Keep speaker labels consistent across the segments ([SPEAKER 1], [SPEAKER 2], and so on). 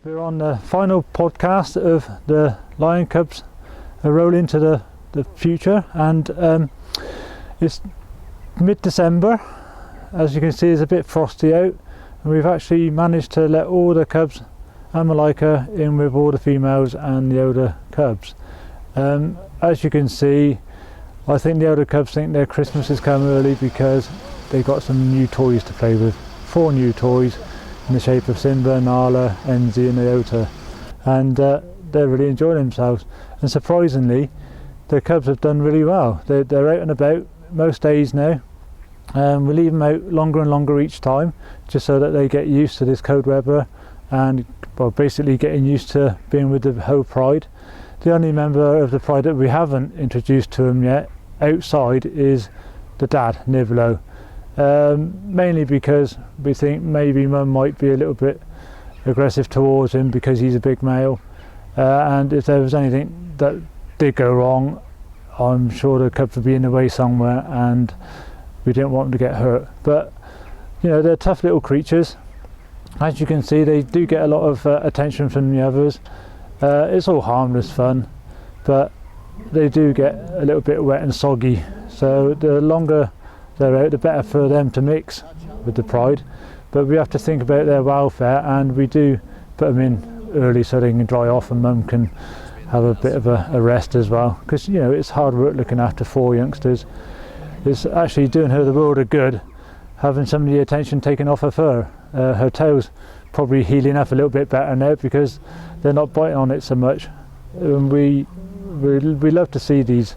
[SPEAKER 1] We're on the final podcast of the Lion Cubs roll into the future, and it's mid-December. As you can see, it's a bit frosty out, and we've actually managed to let all the cubs and Malaika in with all the females and the older cubs. As you can see, I think the older cubs think their Christmas has come early because they got some new toys to play with. 4 new toys in the shape of Simba, Nala, Enzi and Nyota, and they're really enjoying themselves. And surprisingly, the cubs have done really well. They're out and about most days now. We leave them out longer and longer each time, just so that they get used to this cold weather and, well, basically getting used to being with the whole pride. The only member of the pride that we haven't introduced to them yet outside is the dad, Nivlo. Mainly because we think maybe Mum might be a little bit aggressive towards him because he's a big male, and if there was anything that did go wrong, I'm sure the cubs would be in the way somewhere, and we didn't want them to get hurt. But you know, they're tough little creatures. As you can see, they do get a lot of attention from the others. It's all harmless fun, but they do get a little bit wet and soggy, so the longer they're out, the better for them to mix with the pride. But we have to think about their welfare, and we do put them in early so they can dry off and Mum can have a bit of a rest as well, because you know, it's hard work looking after 4 youngsters. It's actually doing her the world of good having some of the attention taken off of her. Her tail's probably healing up a little bit better now because they're not biting on it so much. We love to see these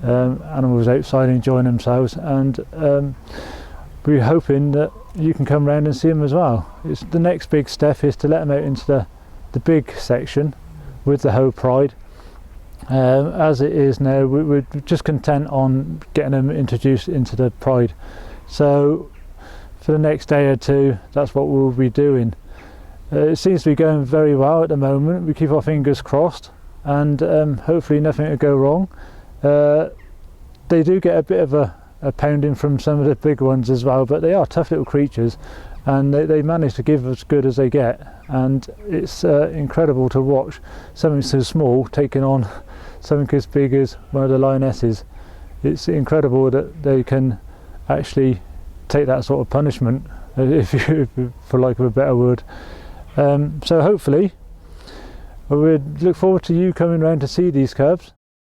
[SPEAKER 1] animals outside enjoying themselves, and we're hoping that you can come round and see them as well. It's the next big step is to let them out into the big section with the whole pride. As it is now, we're just content on getting them introduced into the pride, so for the next day or 2 that's what we'll be doing. It seems to be going very well at the moment. We keep our fingers crossed, and hopefully nothing will go wrong. They do get a bit of a pounding from some of the big ones as well, but they are tough little creatures, and they manage to give as good as they get, and it's incredible to watch something so small taking on something as big as one of the lionesses. It's incredible that they can actually take that sort of punishment, if you, for lack of a better word. So hopefully we look forward to you coming round to see these cubs.